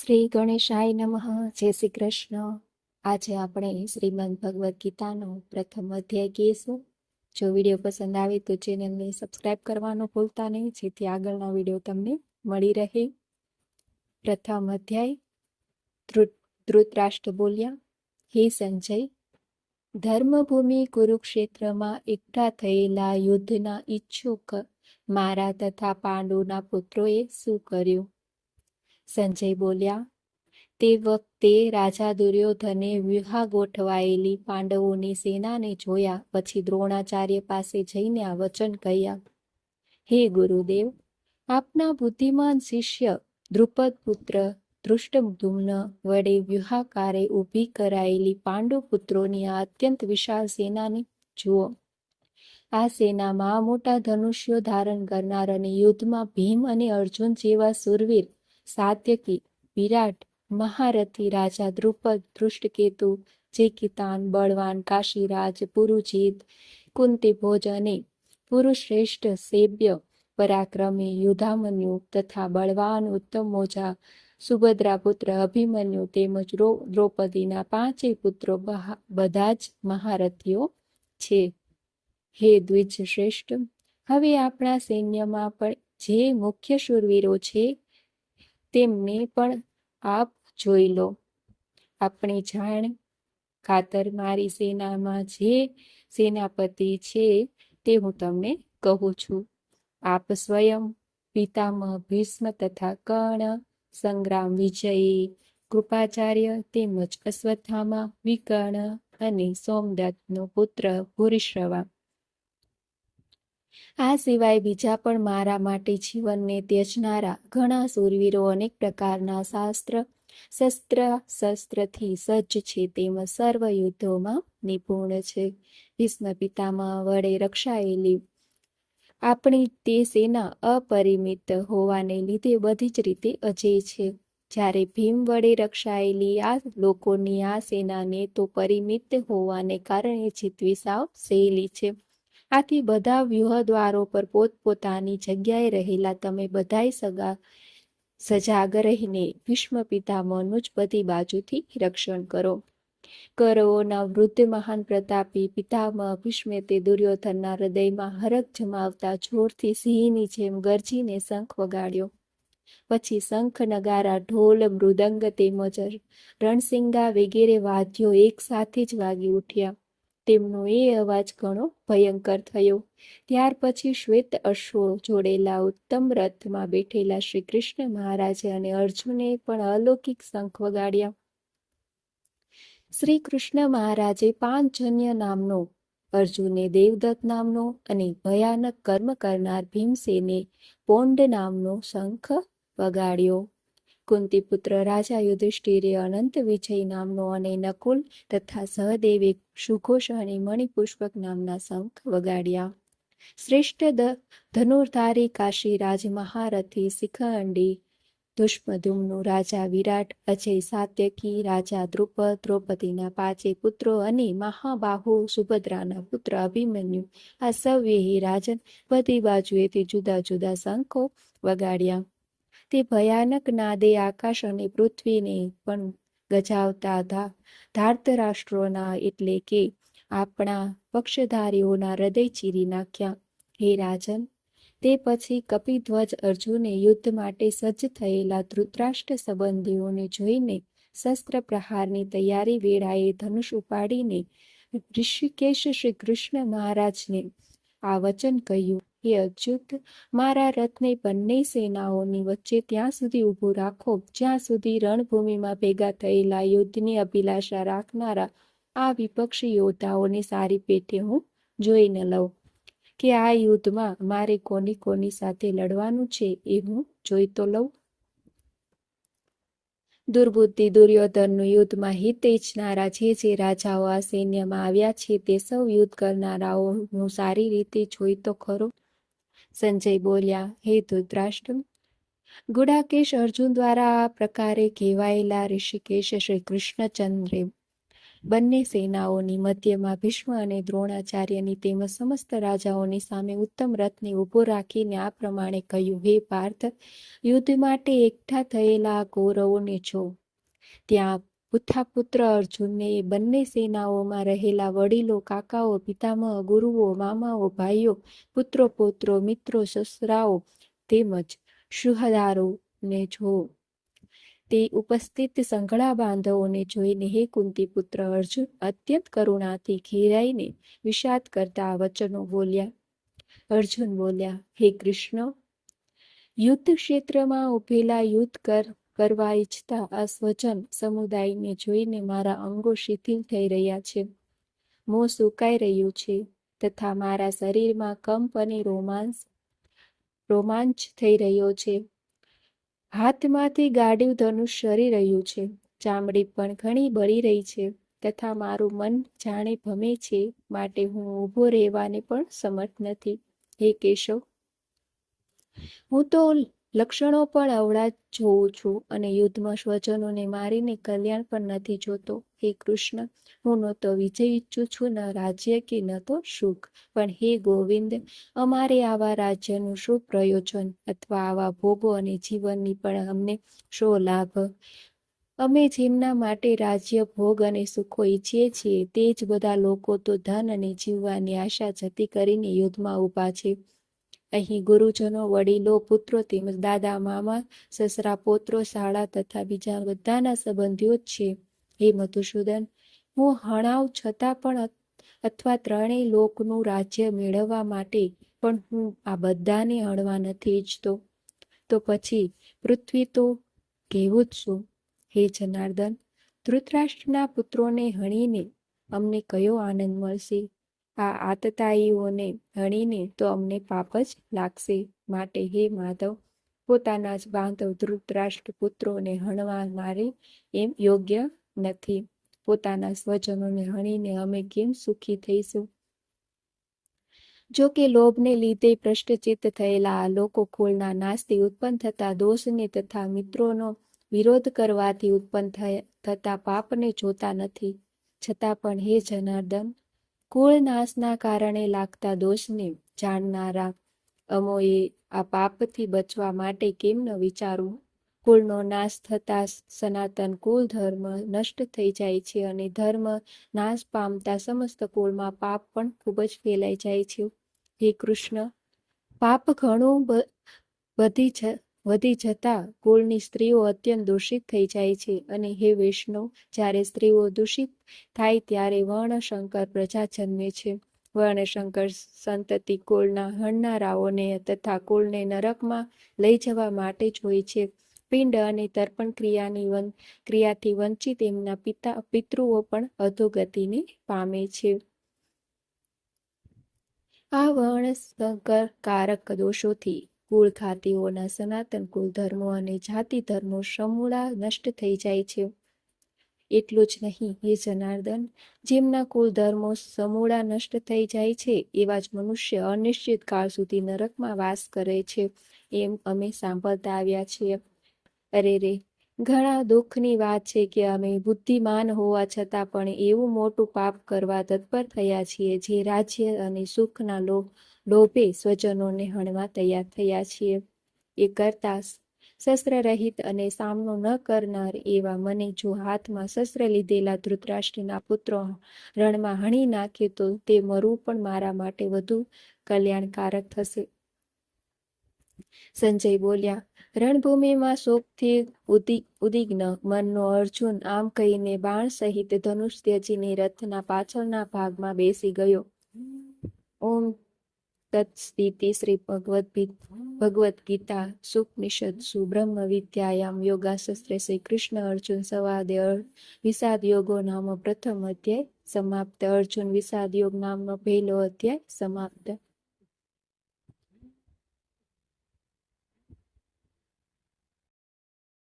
શ્રી ગણેશાય નમઃ. જય શ્રી કૃષ્ણ. આજે આપણે શ્રીમદ ભગવદ્ ગીતાનો પ્રથમ અધ્યાય કહીશું. જો વિડીયો પસંદ આવે તો ચેનલને સબસ્ક્રાઇબ કરવાનું ભૂલતા નહીં, જેથી આગળના વિડીયો તમને મળી રહે. પ્રથમ અધ્યાય. ધૃતરાષ્ટ્ર બોલ્યા, હે સંજય, ધર્મભૂમિ કુરુક્ષેત્રમાં એકઠા થયેલા યુદ્ધના ઈચ્છુક મારા તથા પાંડુના પુત્રોએ શું કર્યું? સંજય બોલ્યા, તે વખતે રાજા દુર્યોધને વ્યૂહા ગોઠવાયેલી પાંડવોની સેનાને જોયા પછી દ્રોણાચાર્ય પાસે જઈને આ વચન કહ્યા, હે ગુરુદેવ, આપના બુદ્ધિમાન શિષ્ય દ્રુપદ પુત્ર ધૃષ્ટદ્યુમ્ન વડે વ્યૂહાકારે ઊભી કરાયેલી પાંડુ પુત્રોની આ અત્યંત વિશાળ સેનાને જુઓ. આ સેનામાં મોટા ધનુષ્યો ધારણ કરનાર અને યુદ્ધમાં ભીમ અને અર્જુન જેવા સુરવીર, સાત્યકી, વિરાટ, મહારથી રાજા દ્રુપદ, ધૃષ્ટકેતુ, જેકિતાન, બળવાન કાશીરાજ, પુરુજીત, કુંતીભોજ અને પુરુશ્રેષ્ઠ સેવ્ય પરાક્રમી યુધામન્યુ તથા બળવાન ઉત્તમોજા સુભદ્રા પુત્ર અભિમન્યુ તેમજ દ્રૌપદીના 5 પુત્રો બધા જ મહારથીઓ છે. હે દ્વિજ શ્રેષ્ઠ, હવે આપણા સૈન્યમાં પણ જે મુખ્ય શૂરવીરો છે તેમને પણ આપ જોઈ લો. આપણી જાણ ખાતર મારી સેનામાં જે સેનાપતિ છે તે હું તમને કહું છું. આપ સ્વયં પિતામહ ભીષ્મ તથા કર્ણ, સંગ્રામ વિજયી, કૃપાચાર્ય તેમજ અશ્વત્થામા, વિકર્ણ અને સોમદત્તનો પુત્ર ભૂરિશ્રવા. આ સિવાય બીજા પણ મારા માટે જીવનને ત્યજનારા ઘણા શૂરવીરો અનેક પ્રકારના શસ્ત્રથી સજ્જ છે, તેમજ સર્વ યુદ્ધોમાં નિપુણ છે. ભીષ્મ પિતામહ વડે રક્ષાયેલી આપણી તે સેના અપરિમિત હોવાને લીધે બધી જ રીતે અજેય છે. જ્યારે ભીમ વડે રક્ષાયેલી આ લોકોની આ સેનાને તો પરિમિત હોવાને કારણે જીતવી સાવ સહેલી છે. આથી બધા વ્યૂહદ્વારો પર પોતપોતાની જગ્યાએ રહેલા તમે બધાય સજાગ રહીને ભીષ્મ પિતામહનું જ બધી બાજુથી રક્ષણ કરો. કૌરવોના વૃદ્ધ મહાન પ્રતાપી પિતામહ ભીષ્મે તે દુર્યોધનના હૃદયમાં હરખ જમાવતા જોરથી સિંહની જેમ ગર્જીને શંખ વગાડ્યો. પછી શંખ, નગારા, ઢોલ, મૃદંગ તેમજ રણસિંગા વગેરે વાદ્યો એક સાથે જ વાગી ઉઠ્યા. તેમનો એ અવાજ ઘણો ભયંકર થયો. ત્યાર પછી શ્વેત અશ્વો જોડેલા ઉત્તમ રથમાં બેઠેલા શ્રી કૃષ્ણ મહારાજે અને અર્જુને પણ અલૌકિક શંખ વગાડ્યા. શ્રી કૃષ્ણ મહારાજે પાંચજન્ય નામનો, અર્જુને દેવદત્ત નામનો અને ભયાનક કર્મ કરનાર ભીમસેને પોંડ નામનો શંખ વગાડ્યો. કુંતીપુત્ર રાજા યુધિષ્ઠિરે અનંત વિજય નામનો અને નકુલ તથા સહદેવે સુઘોષ અને મણિપુષ્પક નામના શંખ વગાડ્યા. શ્રેષ્ઠ ધનુર્ધારી કાશીરાજ, મહારથી શિખંડી ધૃષ્ટદ્યુમ્ન, રાજા વિરાટ, અજય સાત્યકી, રાજા દ્રુપદ, દ્રૌપદીના 5 પુત્રો અને મહાબાહુ સુભદ્રાના પુત્ર અભિમન્યુ, આ સૌએ રાજન બધી બાજુએથી જુદા જુદા શંખો વગાડ્યા. તે ભયાનક નાદે આકાશ અને પૃથ્વીને પણ ગજાવતા ધાર્તરાષ્ટ્રોના એટલે કે આપણા પક્ષધારીઓના હૃદય ચીરી નાખ્યા. હે રાજન, તે પછી કપિધ્વજ અર્જુને યુદ્ધ માટે સજ્જ થયેલા ધૃતરાષ્ટ્ર સંબંધીઓને જોઈને શસ્ત્ર પ્રહારની તૈયારી વેળાએ ધનુષ ઉપાડીને ઋષિકેશ શ્રી કૃષ્ણ મહારાજને આ વચન કહ્યું, હે અચ્યુત, મારા રથને બંને સેનાઓની વચ્ચે ત્યાં સુધી ઊભું રાખો જ્યાં સુધી રણભૂમિમાં ભેગા થયેલા યુદ્ધની અભિલાષા રાખનારા આ વિપક્ષી યોદ્ધાઓને સારી પેઠે હું જોઈ ન લઉં કે આ યુદ્ધમાં મારે કોની સાથે લડવાનું છે એ હું જોઈ તો લઉં. દુર્બુદ્ધિ દુર્યોધનનું યુદ્ધમાં હિત ઈચ્છનારા જે રાજાઓ આ સૈન્યમાં આવ્યા છે તે સૌ યુદ્ધ કરનારાઓ હું સારી રીતે જોઈ તો ખરો. સંજય બોલ્યા, હે ધૃતરાષ્ટ્ર, ગુડાકેશ અર્જુન દ્વારા આ પ્રકારે કહેવાયેલા ઋષિકેશ શ્રી કૃષ્ણચંદ્રે બંને સેનાઓની મધ્યમાં ભીષ્મ અને દ્રોણાચાર્યની તેમજ સમસ્ત રાજાઓની સામે ઉત્તમ રથને ઊભો રાખીને આ પ્રમાણે કહ્યું, હે પાર્થ, યુદ્ધ માટે એકઠા થયેલા કૌરવોને જો. ત્યાં પુત્રાપુત્ર અર્જુનને એ બંને સેનાઓમાં રહેલા વડીલો, કાકાઓ, પિતામહ, ગુરુઓ, મામાઓ, ભાઈઓ, પુત્રો, પૌત્રો, મિત્રો, સસરાઓ તેમજ સુહદારોને જો. તે ઉપસ્થિત સંઘળા બાંધવોને જોઈને હે કુંતી પુત્ર અર્જુન અત્યંત કરુણાથી ઘેરાઈને વિષાદ કરતા આ વચનો બોલ્યા. અર્જુન બોલ્યા, હે કૃષ્ણ, યુદ્ધ ક્ષેત્રમાં ઉભેલા યુદ્ધ કરવા ઈચ્છતા આ સ્વજન સમુદાયને જોઈને મારા અંગો શિથિલ થઈ રહ્યા છે, મોં સુકાઈ રહ્યું છે તથા મારા શરીરમાં કંપ અને રોમાંચ થઈ રહ્યો છે. હાથમાંથી ગાંડીવ ધનુષ સરી રહ્યું છે, ચામડી પણ ઘણી બળી રહી છે તથા મારું મન જાણે ભમે છે, માટે હું ઊભો રહેવાને પણ સમર્થ નથી. હે કેશવ, હું તો લક્ષણો પણ અવળા જોઉં છું અને યુદ્ધમાં સ્વજનોને મારીને કલ્યાણ પણ નથી જોતો. હે કૃષ્ણ, હું ન તો વિજય ઈચ્છું છું, ન રાજ્ય કે ન તો સુખ. પણ હે ગોવિંદ, અમારે આવા રાજ્યનું શું પ્રયોજન અથવા આવા ભોગો અને જીવનની પણ અમને શો લાભ? અમે જેમના માટે રાજ્ય, ભોગ અને સુખો ઈચ્છીએ છીએ તે જ બધા લોકો તો ધન અને જીવવાની આશા જતી કરીને યુદ્ધમાં ઊભા છે. અહીં ગુરુજનો, વડીલો, પુત્રો તેમજ દાદા, મામા, સસરા, પૌત્રો, શાળા તથા બીજા બધાના સંબંધીઓ જ છે. હે મધુસૂદન, હું હણાવ છતાં પણ અથવા ત્રણેય લોકનું રાજ્ય મેળવવા માટે પણ હું આ બધાને હણવા નથી ઈચ્છતો. તો પછી પૃથ્વી તો કહેવું જ શું? હે જનાર્દન, ધૃતરાષ્ટ્રના પુત્રોને હણીને અમને કયો આનંદ મળશે? આ આતતાઈઓને હણીને તો અમને પાપ જ લાગશે. માટે હે માધવ, પોતાના જ બાંધવ ધૃતરાષ્ટ્ર પુત્રોને હણવા મારે એમ યોગ્ય નથી. પોતાના સ્વજનોને હણીને અમે કેમ સુખી થઈશું? જો કે લોભને લીધે ભ્રષ્ટચિત્ત થયેલા આ લોકો કુળના નાશથી ઉત્પન્ન થતા દોષને તથા મિત્રોનો વિરોધ કરવાથી ઉત્પન્ન થતા પાપને જોતા નથી. છતાં પણ હે જનાર્દન, કુળ નાશના કારણે લાગતા દોષને જાણનારા અમોએ આ પાપથી બચવા માટે કેમ ન વિચારવું? કુળનો નાશ થતા સનાતન કુલ ધર્મ નષ્ટ થઈ જાય છે અને ધર્મ નાશ પામતા સમસ્ત કુળમાં પાપ પણ ખૂબ જ ફેલાઈ જાય છે. હે કૃષ્ણ, પાપ ઘણું વધી જતા કુળની સ્ત્રીઓ અત્યંત દૂષિત થઈ જાય છે. અને હે વૈષ્ણવ, જ્યારે સ્ત્રીઓ દૂષિત થાય ત્યારે વર્ણશંકર પ્રજા જન્મે છે. વર્ણશંકર સંતતિ કુળના હણનારાઓને તથા કુળને નરકમાં લઈ જવા માટે જ હોય છે. પિંડ અને તર્પણ ક્રિયાથી વંચિત એમના પિતૃઓ પણ અધોગતિને પામે છે. આ વર્ણશંકર કારક દોષોથી કુળ ખાતીઓના સનાતન કુલ ધર્મો અને જાતિ ધર્મો સમૂળા નષ્ટ થઈ જાય છે. એટલું જ નહીં, હે જનાર્દન, જેમના કુલ ધર્મો સમૂળા નષ્ટ થઈ જાય છે એવા જ મનુષ્ય અનિશ્ચિત કાળ સુધી નરકમાં વાસ કરે છે, એમ અમે સાંભળતા આવ્યા છીએ. અરે રે, ઘણા દુઃખની વાત છે કે અમે બુદ્ધિમાન હોવા છતાં પણ એવું મોટું પાપ કરવા તત્પર થયા છીએ, જે રાજ્ય અને સુખના લોભે સ્વજનોને હણવા તૈયાર થયા છીએ. એ કરતા શસ્ત્ર રહિત અને સામનો ન કરનાર એવા મને જો હાથમાં શસ્ત્ર લીધેલા ધૃતરાષ્ટ્રના પુત્રો રણમાં હણી નાખે તો તે મરવું પણ મારા માટે વધુ કલ્યાણકારક થશે. સંજય બોલ્યા, રણભૂમિમાં શોકથી ઉદ્વિગ્ન મનનો અર્જુન આમ કહીને બાણ સહિત ધનુષ ત્યજીને રથના પાછળના ભાગમાં બેસી ગયો. ઓમ તત્સદિતિ. શ્રી ભગવદ્ ગીતા સુપનિષત્સુ બ્રહ્મ વિદ્યાયામ યોગાશાસ્ત્રે શ્રી કૃષ્ણ અર્જુન સંવાદે વિષાદ યોગો નામ પ્રથમ અધ્યાય સમાપ્ત. અર્જુન વિષાદ યોગ નામનો પહેલો અધ્યાય સમાપ્ત.